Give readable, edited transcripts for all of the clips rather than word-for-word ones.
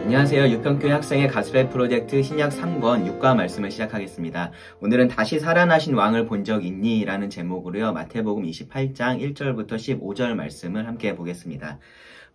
안녕하세요. 유평교회 학생의 가스펠 프로젝트 신약 3권 6과 말씀을 시작하겠습니다. 오늘은 다시 살아나신 왕을 본 적 있니? 라는 제목으로요. 마태복음 28장 1절부터 15절 말씀을 함께 보겠습니다.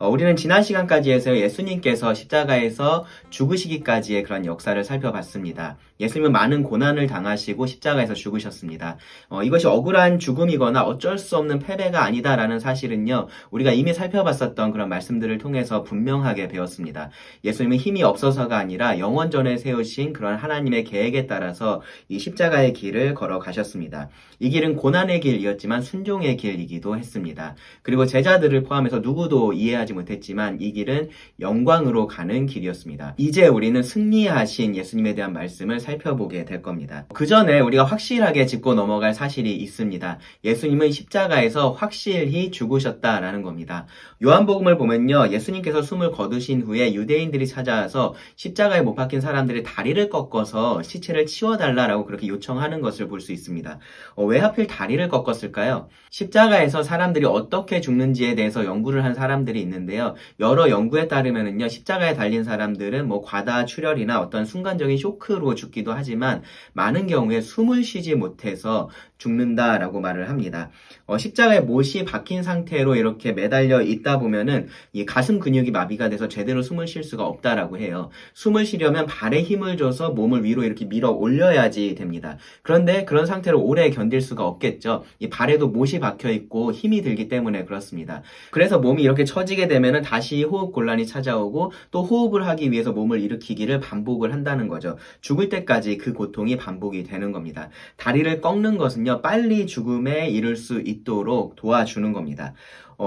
우리는 지난 시간까지 해서 예수님께서 십자가에서 죽으시기까지의 그런 역사를 살펴봤습니다. 예수님은 많은 고난을 당하시고 십자가에서 죽으셨습니다. 이것이 억울한 죽음이거나 어쩔 수 없는 패배가 아니다라는 사실은요, 우리가 이미 살펴봤었던 그런 말씀들을 통해서 분명하게 배웠습니다. 예수님은 힘이 없어서가 아니라 영원전에 세우신 그런 하나님의 계획에 따라서 이 십자가의 길을 걸어가셨습니다. 이 길은 고난의 길이었지만 순종의 길이기도 했습니다. 그리고 제자들을 포함해서 누구도 이해하지 못했지만 이 길은 영광으로 가는 길이었습니다. 이제 우리는 승리하신 예수님에 대한 말씀을 살펴보게 될 겁니다. 그 전에 우리가 확실하게 짚고 넘어갈 사실이 있습니다. 예수님은 십자가에서 확실히 죽으셨다라는 겁니다. 요한복음을 보면요, 예수님께서 숨을 거두신 후에 유대인들이 찾아와서 십자가에 못 박힌 사람들의 다리를 꺾어서 시체를 치워달라고 그렇게 요청하는 것을 볼 수 있습니다. 왜 하필 다리를 꺾었을까요? 십자가에서 사람들이 어떻게 죽는지에 대해서 연구를 한 사람들이 있는데요. 여러 연구에 따르면은요, 십자가에 달린 사람들은 과다 출혈이나 어떤 순간적인 쇼크로 죽기도 하지만 많은 경우에 숨을 쉬지 못해서 죽는다라고 말을 합니다. 십자가에 못이 박힌 상태로 이렇게 매달려 있다 보면은 이 가슴 근육이 마비가 돼서 제대로 숨을 쉴 수가 없다라고 해요. 숨을 쉬려면 발에 힘을 줘서 몸을 위로 이렇게 밀어 올려야지 됩니다. 그런데 그런 상태로 오래 견딜 수가 없겠죠. 이 발에도 못이 박혀 있고 힘이 들기 때문에 그렇습니다. 그래서 몸이 이렇게 처지게 되면은 다시 호흡 곤란이 찾아오고 또 호흡을 하기 위해서 몸을 일으키기를 반복을 한다는 거죠. 죽을 때까지 그 고통이 반복이 되는 겁니다. 다리를 꺾는 것은요, 빨리 죽음에 이를 수 있도록 도와주는 겁니다.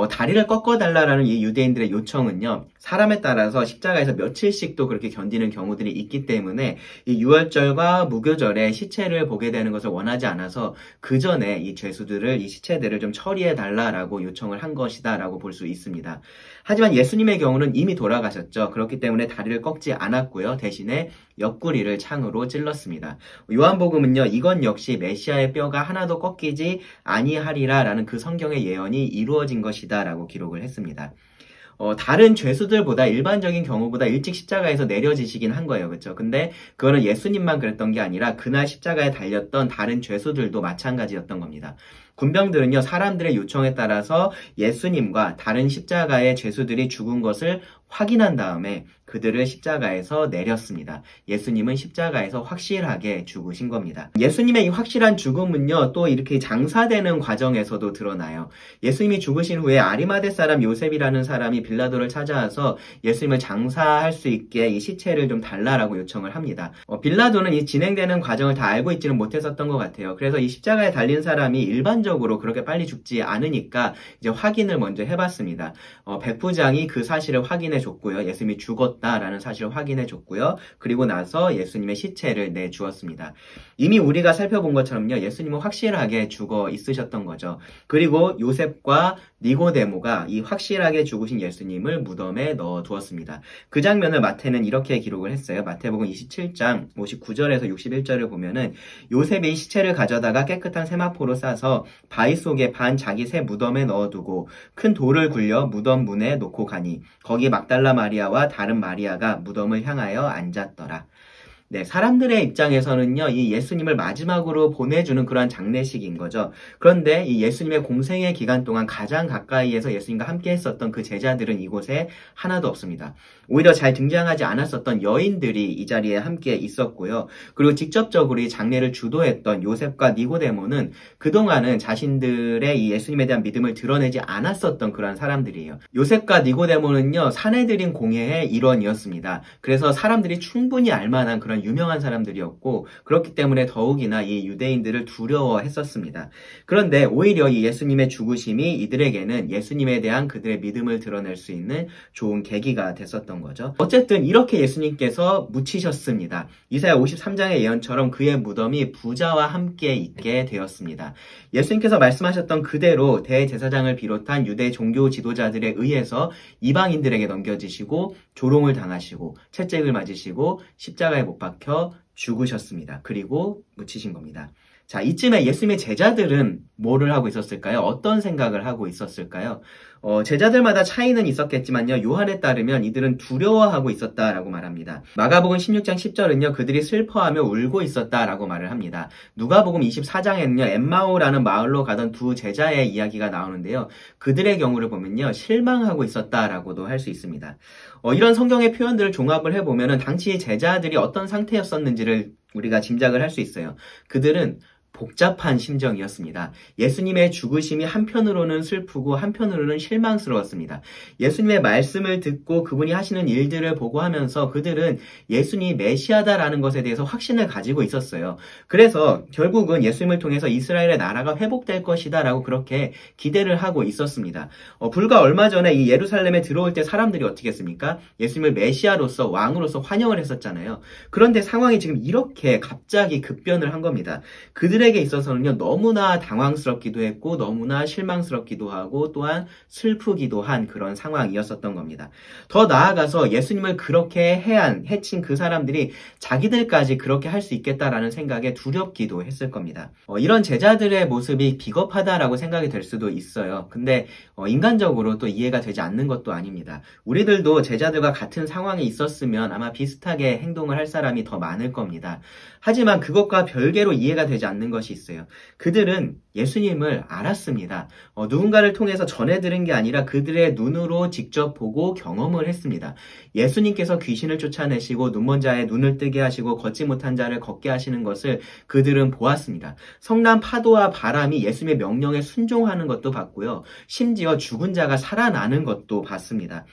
다리를 꺾어달라는 이 유대인들의 요청은요, 사람에 따라서 십자가에서 며칠씩도 그렇게 견디는 경우들이 있기 때문에 이 유월절과 무교절에 시체를 보게 되는 것을 원하지 않아서 그 전에 이 죄수들을, 이 시체들을 좀 처리해달라고 요청을 한 것이다라고 볼 수 있습니다. 하지만 예수님의 경우는 이미 돌아가셨죠. 그렇기 때문에 다리를 꺾지 않았고요. 대신에 옆구리를 창으로 찔렀습니다. 요한복음은요, 이건 역시 메시아의 뼈가 하나도 꺾이지 아니하리라라는 그 성경의 예언이 이루어진 것이다라고 기록을 했습니다. 다른 죄수들보다 일반적인 경우보다 일찍 십자가에서 내려지시긴 한 거예요. 그렇죠? 근데 그거는 예수님만 그랬던 게 아니라 그날 십자가에 달렸던 다른 죄수들도 마찬가지였던 겁니다. 군병들은요, 사람들의 요청에 따라서 예수님과 다른 십자가의 죄수들이 죽은 것을 확인한 다음에 그들을 십자가에서 내렸습니다. 예수님은 십자가에서 확실하게 죽으신 겁니다. 예수님의 이 확실한 죽음은요, 또 이렇게 장사되는 과정에서도 드러나요. 예수님이 죽으신 후에 아리마대 사람 요셉이라는 사람이 빌라도를 찾아와서 예수님을 장사할 수 있게 이 시체를 좀 달라라고 요청을 합니다. 빌라도는 이 진행되는 과정을 다 알고 있지는 못했었던 것 같아요. 그래서 이 십자가에 달린 사람이 일반적으로 그렇게 빨리 죽지 않으니까 이제 확인을 먼저 해봤습니다. 백부장이 그 사실을 확인해 줬고요. 예수님이 죽었다라는 사실을 확인해 줬고요. 그리고 나서 예수님의 시체를 내주었습니다. 이미 우리가 살펴본 것처럼요, 예수님은 확실하게 죽어 있으셨던 거죠. 그리고 요셉과 니고데모가 이 확실하게 죽으신 예수님을 무덤에 넣어 두었습니다. 그 장면을 마태는 이렇게 기록을 했어요. 마태복음 27장 59절에서 61절을 보면은 요셉이 시체를 가져다가 깨끗한 세마포로 싸서 바위 속에 반 자기 새 무덤에 넣어두고 큰 돌을 굴려 무덤 문에 놓고 가니 거기 막달라 마리아와 다른 마리아가 무덤을 향하여 앉았더라. 네, 사람들의 입장에서는요, 이 예수님을 마지막으로 보내주는 그러한 장례식인 거죠. 그런데 이 예수님의 공생의 기간 동안 가장 가까이에서 예수님과 함께 했었던 그 제자들은 이곳에 하나도 없습니다. 오히려 잘 등장하지 않았었던 여인들이 이 자리에 함께 있었고요. 그리고 직접적으로 이 장례를 주도했던 요셉과 니고데모는 그동안은 자신들의 이 예수님에 대한 믿음을 드러내지 않았었던 그러한 사람들이에요. 요셉과 니고데모는요, 사내들인 공회의 일원이었습니다. 그래서 사람들이 충분히 알만한 그런 유명한 사람들이었고, 그렇기 때문에 더욱이나 이 유대인들을 두려워했었습니다. 그런데 오히려 이 예수님의 죽으심이 이들에게는 예수님에 대한 그들의 믿음을 드러낼 수 있는 좋은 계기가 됐었던 거죠. 어쨌든 이렇게 예수님께서 묻히셨습니다. 이사야 53장의 예언처럼 그의 무덤이 부자와 함께 있게 되었습니다. 예수님께서 말씀하셨던 그대로 대제사장을 비롯한 유대 종교 지도자들에 의해서 이방인들에게 넘겨지시고 조롱을 당하시고 채찍을 맞으시고 십자가에 못 박혀 죽으셨습니다. 그리고 묻히신 겁니다. 자, 이쯤에 예수님의 제자들은 뭐를 하고 있었을까요? 어떤 생각을 하고 있었을까요? 제자들마다 차이는 있었겠지만요. 요한에 따르면 이들은 두려워하고 있었다라고 말합니다. 마가복음 16장 10절은요. 그들이 슬퍼하며 울고 있었다라고 말을 합니다. 누가복음 24장에는요. 엠마오라는 마을로 가던 두 제자의 이야기가 나오는데요. 그들의 경우를 보면요. 실망하고 있었다라고도 할 수 있습니다. 이런 성경의 표현들을 종합을 해보면 당시 제자들이 어떤 상태였었는지를 우리가 짐작을 할 수 있어요. 그들은 복잡한 심정이었습니다. 예수님의 죽으심이 한편으로는 슬프고 한편으로는 실망스러웠습니다. 예수님의 말씀을 듣고 그분이 하시는 일들을 보고 하면서 그들은 예수님이 메시아다라는 것에 대해서 확신을 가지고 있었어요. 그래서 결국은 예수님을 통해서 이스라엘의 나라가 회복될 것이다 라고 그렇게 기대를 하고 있었습니다. 불과 얼마 전에 이 예루살렘에 들어올 때 사람들이 어떻게 했습니까? 예수님을 메시아로서 왕으로서 환영을 했었잖아요. 그런데 상황이 지금 이렇게 갑자기 급변을 한 겁니다. 그들에게 있어서는요, 너무나 당황스럽기도 했고 너무나 실망스럽기도 하고 또한 슬프기도 한 그런 상황이었었던 겁니다. 더 나아가서 예수님을 그렇게 해친 그 사람들이 자기들까지 그렇게 할 수 있겠다라는 생각에 두렵기도 했을 겁니다. 이런 제자들의 모습이 비겁하다라고 생각이 될 수도 있어요. 근데 인간적으로 또 이해가 되지 않는 것도 아닙니다. 우리들도 제자들과 같은 상황에 있었으면 아마 비슷하게 행동을 할 사람이 더 많을 겁니다. 하지만 그것과 별개로 이해가 되지 않는 것이 있어요. 그들은 예수님을 알았습니다. 누군가를 통해서 전해 들은 게 아니라 그들의 눈으로 직접 보고 경험을 했습니다. 예수님께서 귀신을 쫓아내시고 눈먼 자의 눈을 뜨게 하시고 걷지 못한 자를 걷게 하시는 것을 그들은 보았습니다. 성난 파도와 바람이 예수님의 명령에 순종하는 것도 봤고요. 심지어 죽은 자가 살아나는 것도 봤습니다.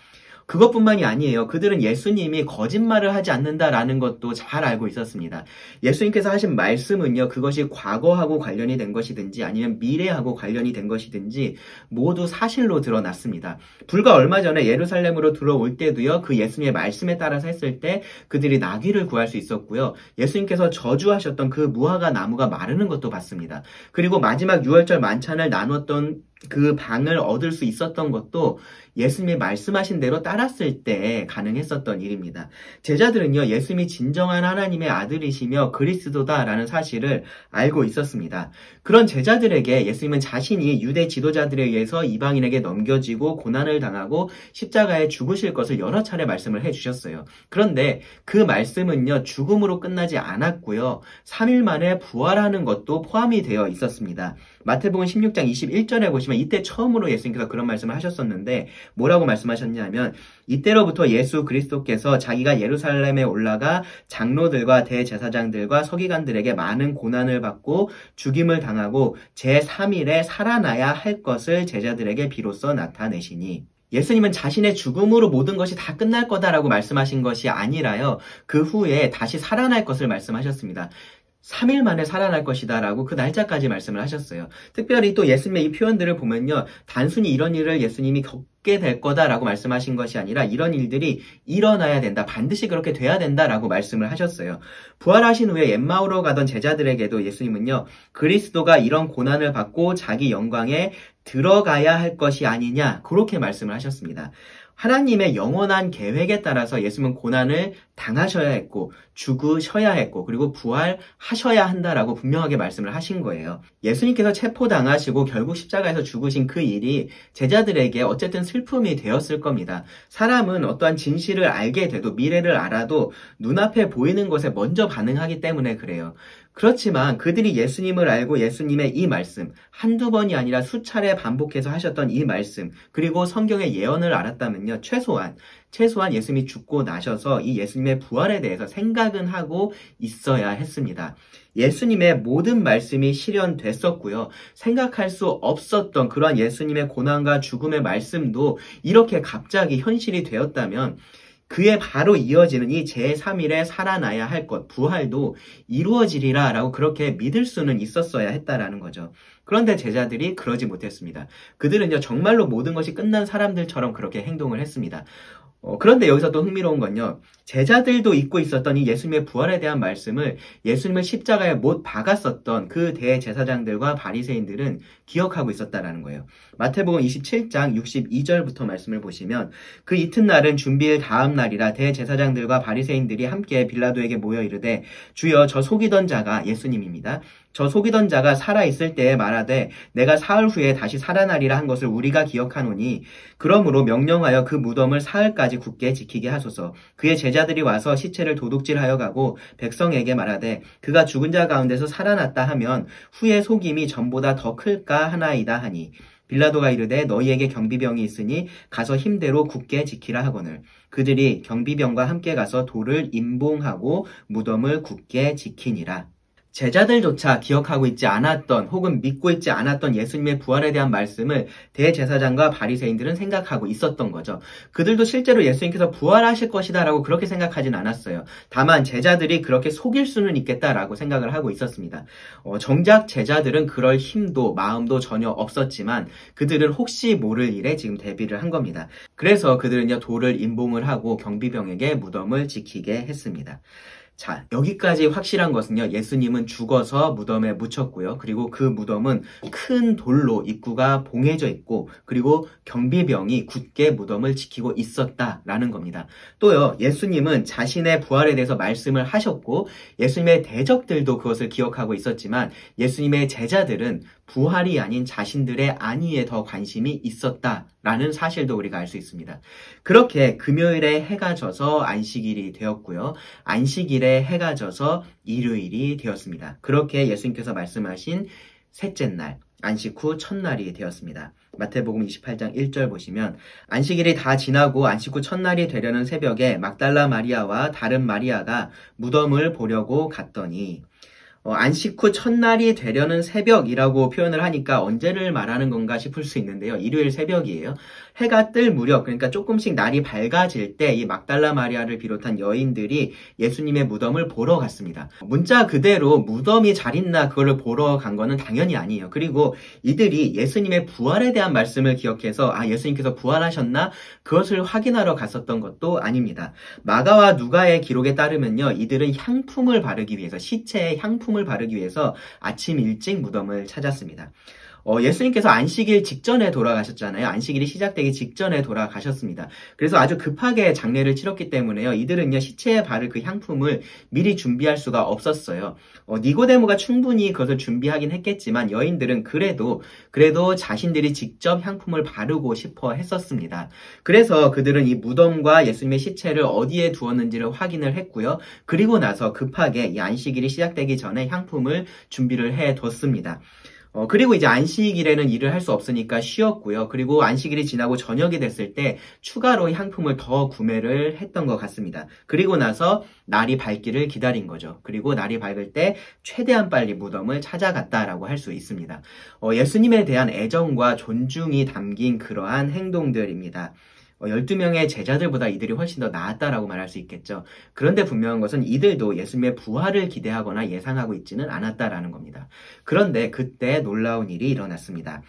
그것뿐만이 아니에요. 그들은 예수님이 거짓말을 하지 않는다라는 것도 잘 알고 있었습니다. 예수님께서 하신 말씀은요, 그것이 과거하고 관련이 된 것이든지 아니면 미래하고 관련이 된 것이든지 모두 사실로 드러났습니다. 불과 얼마 전에 예루살렘으로 들어올 때도요, 그 예수님의 말씀에 따라서 했을 때 그들이 나귀를 구할 수 있었고요. 예수님께서 저주하셨던 그 무화과 나무가 마르는 것도 봤습니다. 그리고 마지막 유월절 만찬을 나눴던 그 방을 얻을 수 있었던 것도 예수님이 말씀하신 대로 따랐을 때 가능했었던 일입니다. 제자들은요, 예수님이 진정한 하나님의 아들이시며 그리스도다라는 사실을 알고 있었습니다. 그런 제자들에게 예수님은 자신이 유대 지도자들에 의해서 이방인에게 넘겨지고 고난을 당하고 십자가에 죽으실 것을 여러 차례 말씀을 해주셨어요. 그런데 그 말씀은요, 죽음으로 끝나지 않았고요. 3일 만에 부활하는 것도 포함이 되어 있었습니다. 마태복음 16장 21절에 보시면 이때 처음으로 예수님께서 그런 말씀을 하셨었는데 뭐라고 말씀하셨냐면 이때로부터 예수 그리스도께서 자기가 예루살렘에 올라가 장로들과 대제사장들과 서기관들에게 많은 고난을 받고 죽임을 당하고 제3일에 살아나야 할 것을 제자들에게 비로소 나타내시니 예수님은 자신의 죽음으로 모든 것이 다 끝날 거다라고 말씀하신 것이 아니라요. 그 후에 다시 살아날 것을 말씀하셨습니다. 3일 만에 살아날 것이다 라고 그 날짜까지 말씀을 하셨어요. 특별히 또 예수님의 이 표현들을 보면요. 단순히 이런 일을 예수님이 겪게 될 거다라고 말씀하신 것이 아니라 이런 일들이 일어나야 된다. 반드시 그렇게 돼야 된다라고 말씀을 하셨어요. 부활하신 후에 엠마오로 가던 제자들에게도 예수님은요. 그리스도가 이런 고난을 받고 자기 영광에 들어가야 할 것이 아니냐 그렇게 말씀을 하셨습니다. 하나님의 영원한 계획에 따라서 예수님은 고난을 당하셔야 했고 죽으셔야 했고 그리고 부활하셔야 한다라고 분명하게 말씀을 하신 거예요. 예수님께서 체포당하시고 결국 십자가에서 죽으신 그 일이 제자들에게 어쨌든 슬픔이 되었을 겁니다. 사람은 어떠한 진실을 알게 돼도 미래를 알아도 눈앞에 보이는 것에 먼저 반응하기 때문에 그래요. 그렇지만 그들이 예수님을 알고 예수님의 이 말씀, 한두 번이 아니라 수차례 반복해서 하셨던 이 말씀, 그리고 성경의 예언을 알았다면요, 최소한 예수님이 죽고 나셔서 이 예수님의 부활에 대해서 생각은 하고 있어야 했습니다. 예수님의 모든 말씀이 실현됐었고요. 생각할 수 없었던 그러한 예수님의 고난과 죽음의 말씀도 이렇게 갑자기 현실이 되었다면 그에 바로 이어지는 이 제3일에 살아나야 할 것, 부활도 이루어지리라 라고 그렇게 믿을 수는 있었어야 했다라는 거죠. 그런데 제자들이 그러지 못했습니다. 그들은요, 정말로 모든 것이 끝난 사람들처럼 그렇게 행동을 했습니다. 그런데 여기서 또 흥미로운 건요. 제자들도 잊고 있었던 이 예수님의 부활에 대한 말씀을 예수님을 십자가에 못 박았었던 그 대제사장들과 바리새인들은 기억하고 있었다라는 거예요. 마태복음 27장 62절부터 말씀을 보시면 그 이튿날은 준비일 다음 날이라 대제사장들과 바리새인들이 함께 빌라도에게 모여 이르되 주여 저 속이던 자가 예수님입니다. 저 속이던 자가 살아있을 때에 말하되 내가 사흘 후에 다시 살아나리라 한 것을 우리가 기억하노니 그러므로 명령하여 그 무덤을 사흘까지 굳게 지키게 하소서. 그의 제자들이 와서 시체를 도둑질하여 가고 백성에게 말하되 그가 죽은 자 가운데서 살아났다 하면 후에 속임이 전보다 더 클까 하나이다 하니 빌라도가 이르되 너희에게 경비병이 있으니 가서 힘대로 굳게 지키라 하거늘 그들이 경비병과 함께 가서 돌을 임봉하고 무덤을 굳게 지키니라. 제자들조차 기억하고 있지 않았던 혹은 믿고 있지 않았던 예수님의 부활에 대한 말씀을 대제사장과 바리새인들은 생각하고 있었던 거죠. 그들도 실제로 예수님께서 부활하실 것이다 라고 그렇게 생각하진 않았어요. 다만 제자들이 그렇게 속일 수는 있겠다라고 생각을 하고 있었습니다. 정작 제자들은 그럴 힘도 마음도 전혀 없었지만 그들은 혹시 모를 일에 지금 대비를 한 겁니다. 그래서 그들은요 돌을 임봉을 하고 경비병에게 무덤을 지키게 했습니다. 자, 여기까지 확실한 것은요, 예수님은 죽어서 무덤에 묻혔고요. 그리고 그 무덤은 큰 돌로 입구가 봉해져 있고, 그리고 경비병이 굳게 무덤을 지키고 있었다라는 겁니다. 또요, 예수님은 자신의 부활에 대해서 말씀을 하셨고, 예수님의 대적들도 그것을 기억하고 있었지만, 예수님의 제자들은 부활이 아닌 자신들의 안위에 더 관심이 있었다라는 사실도 우리가 알 수 있습니다. 그렇게 금요일에 해가 져서 안식일이 되었고요. 안식일에 해가 져서 일요일이 되었습니다. 그렇게 예수님께서 말씀하신 셋째 날, 안식 후 첫날이 되었습니다. 마태복음 28장 1절 보시면 안식일이 다 지나고 안식 후 첫날이 되려는 새벽에 막달라 마리아와 다른 마리아가 무덤을 보려고 갔더니 안식 후 첫날이 되려는 새벽이라고 표현을 하니까 언제를 말하는 건가 싶을 수 있는데요. 일요일 새벽이에요. 해가 뜰 무렵, 그러니까 조금씩 날이 밝아질 때 이 막달라 마리아를 비롯한 여인들이 예수님의 무덤을 보러 갔습니다. 문자 그대로 무덤이 잘 있나 그거를 보러 간 거는 당연히 아니에요. 그리고 이들이 예수님의 부활에 대한 말씀을 기억해서 예수님께서 부활하셨나? 그것을 확인하러 갔었던 것도 아닙니다. 마가와 누가의 기록에 따르면요. 이들은 향품을 바르기 위해서, 시체에 향품을 바르기 위해서 아침 일찍 무덤을 찾았습니다. 예수님께서 안식일 직전에 돌아가셨잖아요. 안식일이 시작되기 직전에 돌아가셨습니다. 그래서 아주 급하게 장례를 치렀기 때문에요. 이들은요, 시체에 바를 그 향품을 미리 준비할 수가 없었어요. 니고데모가 충분히 그것을 준비하긴 했겠지만 여인들은 그래도 자신들이 직접 향품을 바르고 싶어 했었습니다. 그래서 그들은 이 무덤과 예수님의 시체를 어디에 두었는지를 확인을 했고요. 그리고 나서 급하게 이 안식일이 시작되기 전에 향품을 준비를 해뒀습니다. 그리고 이제 안식일에는 일을 할 수 없으니까 쉬었고요. 그리고 안식일이 지나고 저녁이 됐을 때 추가로 향품을 더 구매를 했던 것 같습니다. 그리고 나서 날이 밝기를 기다린 거죠. 그리고 날이 밝을 때 최대한 빨리 무덤을 찾아갔다라고 할 수 있습니다. 예수님에 대한 애정과 존중이 담긴 그러한 행동들입니다. 12명의 제자들보다 이들이 훨씬 더 나았다라고 말할 수 있겠죠. 그런데 분명한 것은 이들도 예수님의 부활을 기대하거나 예상하고 있지는 않았다라는 겁니다. 그런데 그때 놀라운 일이 일어났습니다.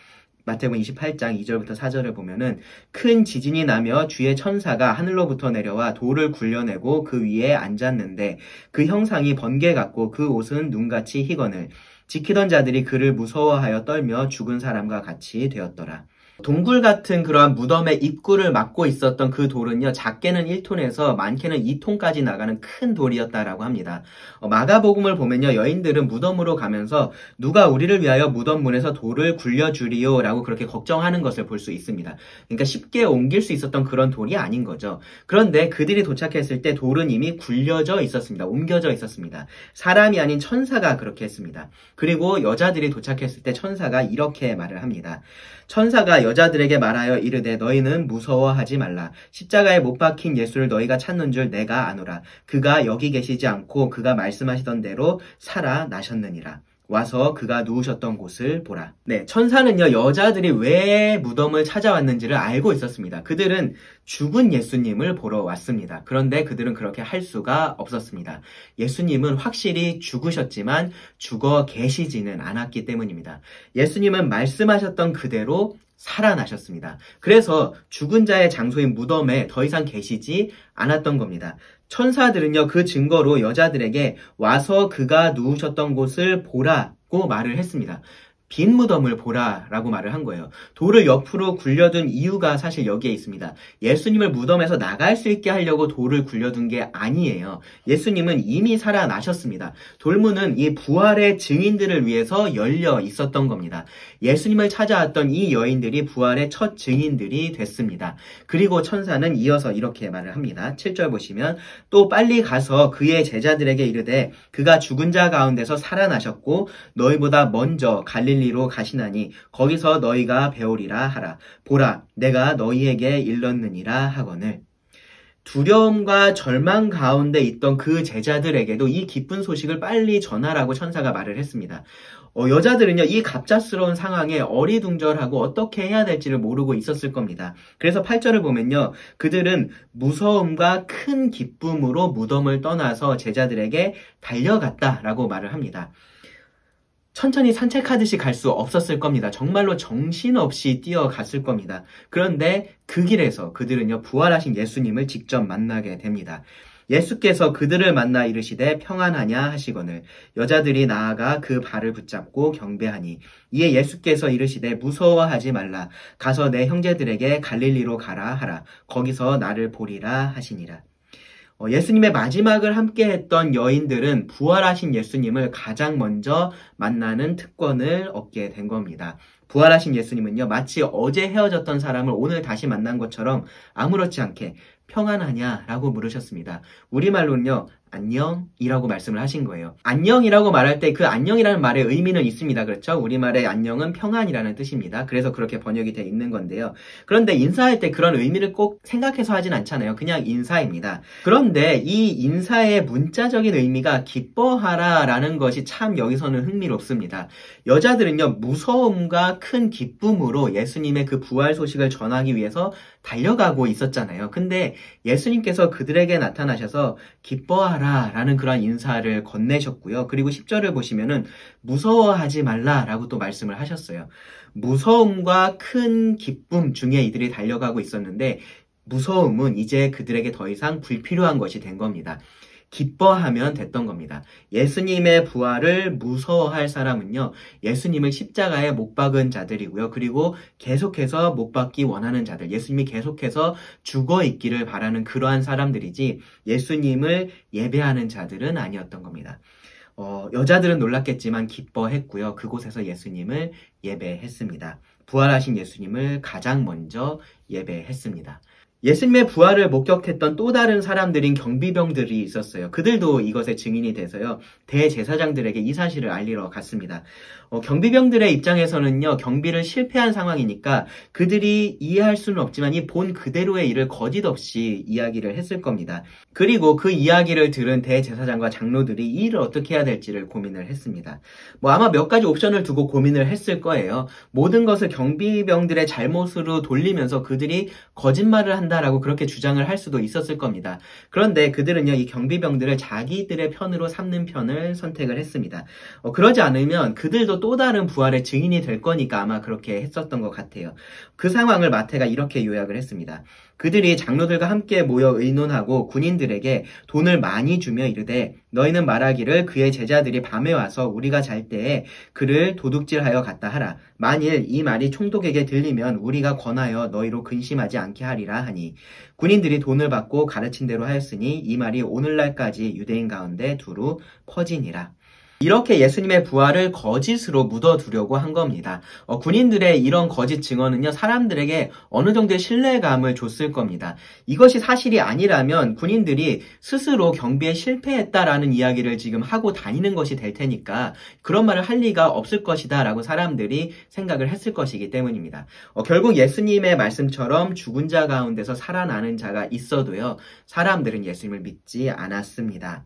마태복음 28장 2절부터 4절을 보면은 큰 지진이 나며 주의 천사가 하늘로부터 내려와 돌을 굴려내고 그 위에 앉았는데 그 형상이 번개 같고 그 옷은 눈같이 희거늘 지키던 자들이 그를 무서워하여 떨며 죽은 사람과 같이 되었더라. 동굴 같은 그러한 무덤의 입구를 막고 있었던 그 돌은요, 작게는 1톤에서 많게는 2톤까지 나가는 큰 돌이었다라고 합니다. 마가복음을 보면요, 여인들은 무덤으로 가면서 누가 우리를 위하여 무덤 문에서 돌을 굴려주리요 라고 그렇게 걱정하는 것을 볼 수 있습니다. 그러니까 쉽게 옮길 수 있었던 그런 돌이 아닌 거죠. 그런데 그들이 도착했을 때 돌은 이미 굴려져 있었습니다. 옮겨져 있었습니다. 사람이 아닌 천사가 그렇게 했습니다. 그리고 여자들이 도착했을 때 천사가 이렇게 말을 합니다. 천사가 여자들에게 말하여 이르되 너희는 무서워하지 말라. 십자가에 못 박힌 예수를 너희가 찾는 줄 내가 아노라. 그가 여기 계시지 않고 그가 말씀하시던 대로 살아나셨느니라. 와서 그가 누우셨던 곳을 보라. 네, 천사는요, 여자들이 왜 무덤을 찾아왔는지를 알고 있었습니다. 그들은 죽은 예수님을 보러 왔습니다. 그런데 그들은 그렇게 할 수가 없었습니다. 예수님은 확실히 죽으셨지만 죽어 계시지는 않았기 때문입니다. 예수님은 말씀하셨던 그대로 살아나셨습니다. 그래서 죽은 자의 장소인 무덤에 더 이상 계시지 않았던 겁니다. 천사들은요, 그 증거로 여자들에게 와서 그가 누우셨던 곳을 보라고 말을 했습니다. 빈 무덤을 보라 라고 말을 한 거예요. 돌을 옆으로 굴려둔 이유가 사실 여기에 있습니다. 예수님을 무덤에서 나갈 수 있게 하려고 돌을 굴려둔 게 아니에요. 예수님은 이미 살아나셨습니다. 돌문은 이 부활의 증인들을 위해서 열려 있었던 겁니다. 예수님을 찾아왔던 이 여인들이 부활의 첫 증인들이 됐습니다. 그리고 천사는 이어서 이렇게 말을 합니다. 7절 보시면 또 빨리 가서 그의 제자들에게 이르되 그가 죽은 자 가운데서 살아나셨고 너희보다 먼저 갈릴리로 가시나니 거기서 너희가 배우리라 하라. 보라 내가 너희에게 일렀느니라 하거늘. 두려움과 절망 가운데 있던 그 제자들에게도 이 기쁜 소식을 빨리 전하라고 천사가 말을 했습니다. 여자들은요, 이 갑작스러운 상황에 어리둥절하고 어떻게 해야 될지를 모르고 있었을 겁니다. 그래서 8절을 보면요, 그들은 무서움과 큰 기쁨으로 무덤을 떠나서 제자들에게 달려갔다라고 말을 합니다. 천천히 산책하듯이 갈 수 없었을 겁니다. 정말로 정신없이 뛰어갔을 겁니다. 그런데 그 길에서 그들은요, 부활하신 예수님을 직접 만나게 됩니다. 예수께서 그들을 만나 이르시되 평안하냐 하시거늘 여자들이 나아가 그 발을 붙잡고 경배하니 이에 예수께서 이르시되 무서워하지 말라. 가서 내 형제들에게 갈릴리로 가라 하라. 거기서 나를 보리라 하시니라. 예수님의 마지막을 함께 했던 여인들은 부활하신 예수님을 가장 먼저 만나는 특권을 얻게 된 겁니다. 부활하신 예수님은요, 마치 어제 헤어졌던 사람을 오늘 다시 만난 것처럼 아무렇지 않게 평안하냐라고 물으셨습니다. 우리말로는요, 안녕이라고 말씀을 하신 거예요. 안녕이라고 말할 때 그 안녕이라는 말의 의미는 있습니다. 그렇죠? 우리말의 안녕은 평안이라는 뜻입니다. 그래서 그렇게 번역이 되어 있는 건데요. 그런데 인사할 때 그런 의미를 꼭 생각해서 하진 않잖아요. 그냥 인사입니다. 그런데 이 인사의 문자적인 의미가 기뻐하라 라는 것이 참 여기서는 흥미롭습니다. 여자들은요, 무서움과 큰 기쁨으로 예수님의 그 부활 소식을 전하기 위해서 달려가고 있었잖아요. 근데 예수님께서 그들에게 나타나셔서 기뻐하라 라는 그런 인사를 건네셨고요. 그리고 10절을 보시면은 무서워하지 말라라고 또 말씀을 하셨어요. 무서움과 큰 기쁨 중에 이들이 달려가고 있었는데 무서움은 이제 그들에게 더 이상 불필요한 것이 된 겁니다. 기뻐하면 됐던 겁니다. 예수님의 부활을 무서워할 사람은요, 예수님을 십자가에 못 박은 자들이고요. 그리고 계속해서 못 박기 원하는 자들, 예수님이 계속해서 죽어 있기를 바라는 그러한 사람들이지 예수님을 예배하는 자들은 아니었던 겁니다. 여자들은 놀랐겠지만 기뻐했고요. 그곳에서 예수님을 예배했습니다. 부활하신 예수님을 가장 먼저 예배했습니다. 예수님의 부활을 목격했던 또 다른 사람들인 경비병들이 있었어요. 그들도 이것의 증인이 돼서요, 대제사장들에게 이 사실을 알리러 갔습니다. 경비병들의 입장에서는요, 경비를 실패한 상황이니까 그들이 이해할 수는 없지만 이 본 그대로의 일을 거짓 없이 이야기를 했을 겁니다. 그리고 그 이야기를 들은 대제사장과 장로들이 이 일을 어떻게 해야 될지를 고민을 했습니다. 아마 몇 가지 옵션을 두고 고민을 했을 거예요. 모든 것을 경비병들의 잘못으로 돌리면서 그들이 거짓말을 한다라고 그렇게 주장을 할 수도 있었을 겁니다. 그런데 그들은요, 이 경비병들을 자기들의 편으로 삼는 편을 선택을 했습니다. 그러지 않으면 그들도 또 다른 부활의 증인이 될 거니까 아마 그렇게 했었던 것 같아요. 그 상황을 마태가 이렇게 요약을 했습니다. 그들이 장로들과 함께 모여 의논하고 군인들에게 돈을 많이 주며 이르되 너희는 말하기를 그의 제자들이 밤에 와서 우리가 잘 때에 그를 도둑질하여 갔다 하라. 만일 이 말이 총독에게 들리면 우리가 권하여 너희로 근심하지 않게 하리라 하니 군인들이 돈을 받고 가르친 대로 하였으니 이 말이 오늘날까지 유대인 가운데 두루 퍼지니라. 이렇게 예수님의 부활을 거짓으로 묻어두려고 한 겁니다. 군인들의 이런 거짓 증언은요, 사람들에게 어느 정도의 신뢰감을 줬을 겁니다. 이것이 사실이 아니라면 군인들이 스스로 경비에 실패했다라는 이야기를 지금 하고 다니는 것이 될 테니까 그런 말을 할 리가 없을 것이다 라고 사람들이 생각을 했을 것이기 때문입니다. 결국 예수님의 말씀처럼 죽은 자 가운데서 살아나는 자가 있어도요, 사람들은 예수님을 믿지 않았습니다.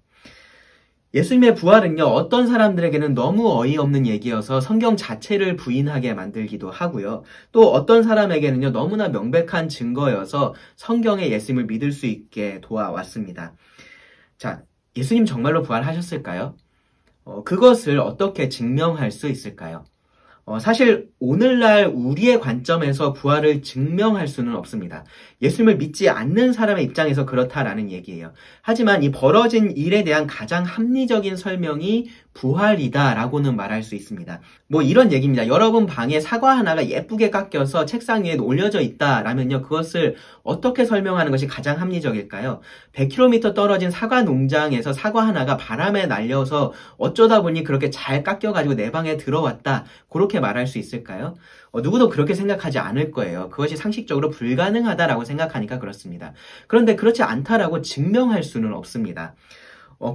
예수님의 부활은요, 어떤 사람들에게는 너무 어이없는 얘기여서 성경 자체를 부인하게 만들기도 하고요. 또 어떤 사람에게는요, 너무나 명백한 증거여서 성경의 예수님을 믿을 수 있게 도와왔습니다. 자, 예수님 정말로 부활하셨을까요? 그것을 어떻게 증명할 수 있을까요? 사실 오늘날 우리의 관점에서 부활을 증명할 수는 없습니다. 예수님을 믿지 않는 사람의 입장에서 그렇다라는 얘기예요. 하지만 이 벌어진 일에 대한 가장 합리적인 설명이 부활이다 라고는 말할 수 있습니다. 뭐 이런 얘기입니다. 여러분 방에 사과 하나가 예쁘게 깎여서 책상 위에 올려져 있다라면요, 그것을 어떻게 설명하는 것이 가장 합리적일까요? 100km 떨어진 사과 농장에서 사과 하나가 바람에 날려서 어쩌다 보니 그렇게 잘 깎여가지고 내 방에 들어왔다, 그렇게 말할 수 있을까요? 누구도 그렇게 생각하지 않을 거예요. 그것이 상식적으로 불가능하다라고 생각하니까 그렇습니다. 그런데 그렇지 않다라고 증명할 수는 없습니다.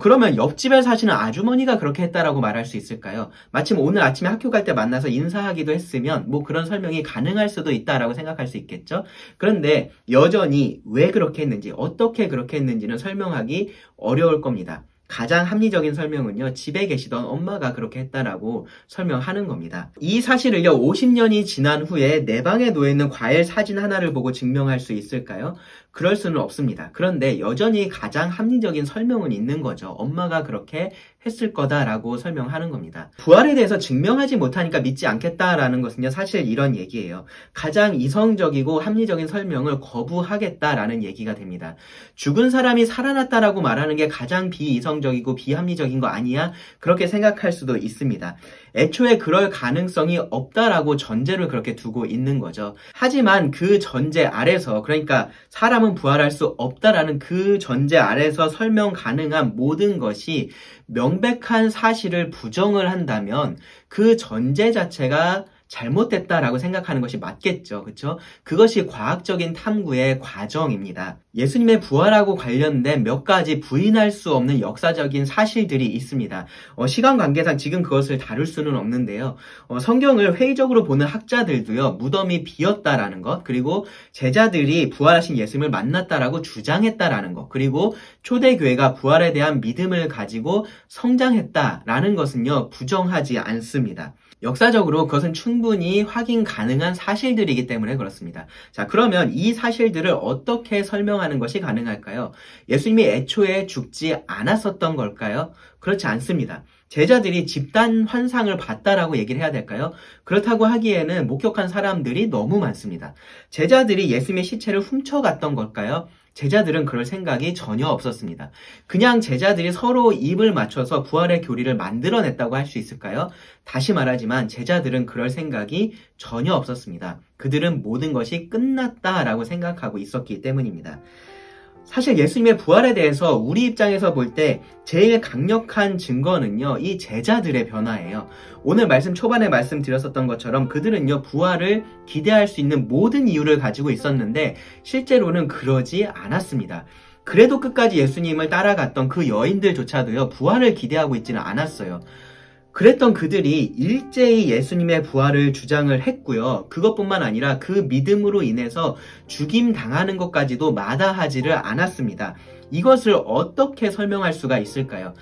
그러면 옆집에 사시는 아주머니가 그렇게 했다라고 말할 수 있을까요? 마침 오늘 아침에 학교 갈 때 만나서 인사하기도 했으면 뭐 그런 설명이 가능할 수도 있다라고 생각할 수 있겠죠? 그런데 여전히 왜 그렇게 했는지, 어떻게 그렇게 했는지는 설명하기 어려울 겁니다. 가장 합리적인 설명은요, 집에 계시던 엄마가 그렇게 했다라고 설명하는 겁니다. 이 사실을요, 50년이 지난 후에 내 방에 놓여있는 과일 사진 하나를 보고 증명할 수 있을까요? 그럴 수는 없습니다. 그런데 여전히 가장 합리적인 설명은 있는 거죠. 엄마가 그렇게 했을 거다라고 설명하는 겁니다. 부활에 대해서 증명하지 못하니까 믿지 않겠다라는 것은요, 사실 이런 얘기예요. 가장 이성적이고 합리적인 설명을 거부하겠다라는 얘기가 됩니다. 죽은 사람이 살아났다라고 말하는 게 가장 비이성적이고 비합리적인 거 아니야? 그렇게 생각할 수도 있습니다. 애초에 그럴 가능성이 없다라고 전제를 그렇게 두고 있는 거죠. 하지만 그 전제 아래서, 그러니까 사람은 부활할 수 없다라는 그 전제 아래서 설명 가능한 모든 것이 명백한 사실을 부정을 한다면 그 전제 자체가 잘못됐다라고 생각하는 것이 맞겠죠. 그렇죠? 그것이 과학적인 탐구의 과정입니다. 예수님의 부활하고 관련된 몇 가지 부인할 수 없는 역사적인 사실들이 있습니다. 시간 관계상 지금 그것을 다룰 수는 없는데요. 성경을 회의적으로 보는 학자들도요, 무덤이 비었다라는 것, 그리고 제자들이 부활하신 예수님을 만났다라고 주장했다라는 것, 그리고 초대교회가 부활에 대한 믿음을 가지고 성장했다라는 것은요, 부정하지 않습니다. 역사적으로 그것은 충분히 확인 가능한 사실들이기 때문에 그렇습니다. 자, 그러면 이 사실들을 어떻게 설명하는 것이 가능할까요? 예수님이 애초에 죽지 않았었던 걸까요? 그렇지 않습니다. 제자들이 집단 환상을 봤다라고 얘기를 해야 될까요? 그렇다고 하기에는 목격한 사람들이 너무 많습니다. 제자들이 예수님의 시체를 훔쳐갔던 걸까요? 제자들은 그럴 생각이 전혀 없었습니다. 그냥 제자들이 서로 입을 맞춰서 부활의 교리를 만들어냈다고 할 수 있을까요? 다시 말하지만 제자들은 그럴 생각이 전혀 없었습니다. 그들은 모든 것이 끝났다라고 생각하고 있었기 때문입니다. 사실 예수님의 부활에 대해서 우리 입장에서 볼 때 제일 강력한 증거는요, 이 제자들의 변화예요. 오늘 말씀 초반에 말씀드렸었던 것처럼 그들은요, 부활을 기대할 수 있는 모든 이유를 가지고 있었는데 실제로는 그러지 않았습니다. 그래도 끝까지 예수님을 따라갔던 그 여인들조차도요, 부활을 기대하고 있지는 않았어요. 그랬던 그들이 일제히 예수님의 부활을 주장을 했고요. 그것뿐만 아니라 그 믿음으로 인해서 죽임 당하는 것까지도 마다하지를 않았습니다. 이것을 어떻게 설명할 수가 있을까요?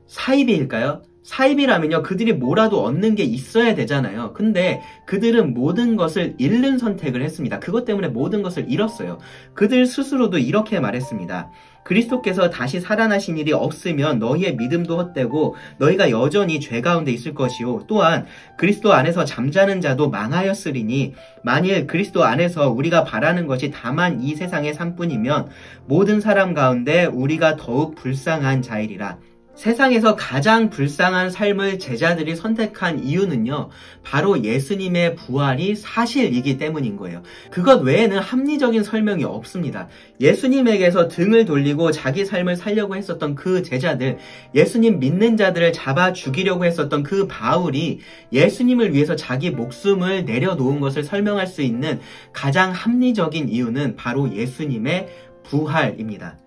사이비일까요? 사이비라면요, 그들이 뭐라도 얻는 게 있어야 되잖아요. 근데 그들은 모든 것을 잃는 선택을 했습니다. 그것 때문에 모든 것을 잃었어요. 그들 스스로도 이렇게 말했습니다. 그리스도께서 다시 살아나신 일이 없으면 너희의 믿음도 헛되고 너희가 여전히 죄 가운데 있을 것이요. 또한 그리스도 안에서 잠자는 자도 망하였으리니 만일 그리스도 안에서 우리가 바라는 것이 다만 이 세상의 삶뿐이면 모든 사람 가운데 우리가 더욱 불쌍한 자이리라. 세상에서 가장 불쌍한 삶을 제자들이 선택한 이유는요, 바로 예수님의 부활이 사실이기 때문인 거예요. 그것 외에는 합리적인 설명이 없습니다. 예수님에게서 등을 돌리고 자기 삶을 살려고 했었던 그 제자들, 예수님 믿는 자들을 잡아 죽이려고 했었던 그 바울이 예수님을 위해서 자기 목숨을 내려놓은 것을 설명할 수 있는 가장 합리적인 이유는 바로 예수님의 부활입니다.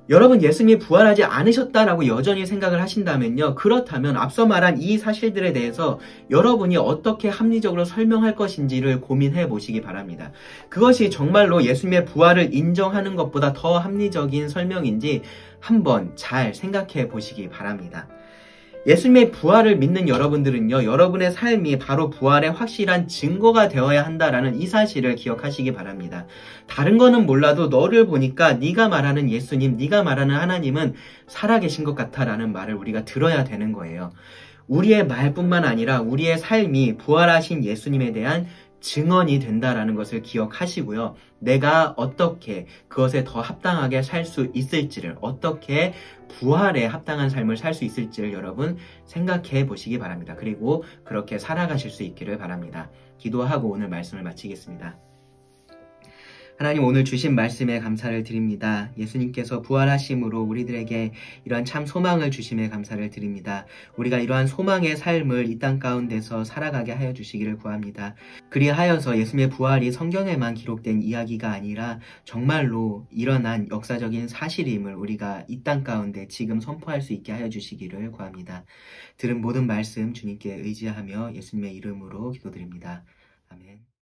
여러분, 예수님이 부활하지 않으셨다라고 여전히 생각을 하신다면요, 그렇다면 앞서 말한 이 사실들에 대해서 여러분이 어떻게 합리적으로 설명할 것인지를 고민해 보시기 바랍니다. 그것이 정말로 예수님의 부활을 인정하는 것보다 더 합리적인 설명인지 한번 잘 생각해 보시기 바랍니다. 예수님의 부활을 믿는 여러분들은요, 여러분의 삶이 바로 부활의 확실한 증거가 되어야 한다라는 이 사실을 기억하시기 바랍니다. 다른 거는 몰라도 너를 보니까 네가 말하는 예수님, 네가 말하는 하나님은 살아계신 것 같아라는 말을 우리가 들어야 되는 거예요. 우리의 말뿐만 아니라 우리의 삶이 부활하신 예수님에 대한 증언이 된다라는 것을 기억하시고요. 내가 어떻게 그것에 더 합당하게 살 수 있을지를, 어떻게 부활에 합당한 삶을 살 수 있을지를 여러분 생각해 보시기 바랍니다. 그리고 그렇게 살아가실 수 있기를 바랍니다. 기도하고 오늘 말씀을 마치겠습니다. 하나님, 오늘 주신 말씀에 감사를 드립니다. 예수님께서 부활하심으로 우리들에게 이러한 참 소망을 주심에 감사를 드립니다. 우리가 이러한 소망의 삶을 이 땅 가운데서 살아가게 하여 주시기를 구합니다. 그리하여서 예수님의 부활이 성경에만 기록된 이야기가 아니라 정말로 일어난 역사적인 사실임을 우리가 이 땅 가운데 지금 선포할 수 있게 하여 주시기를 구합니다. 들은 모든 말씀 주님께 의지하며 예수님의 이름으로 기도드립니다. 아멘.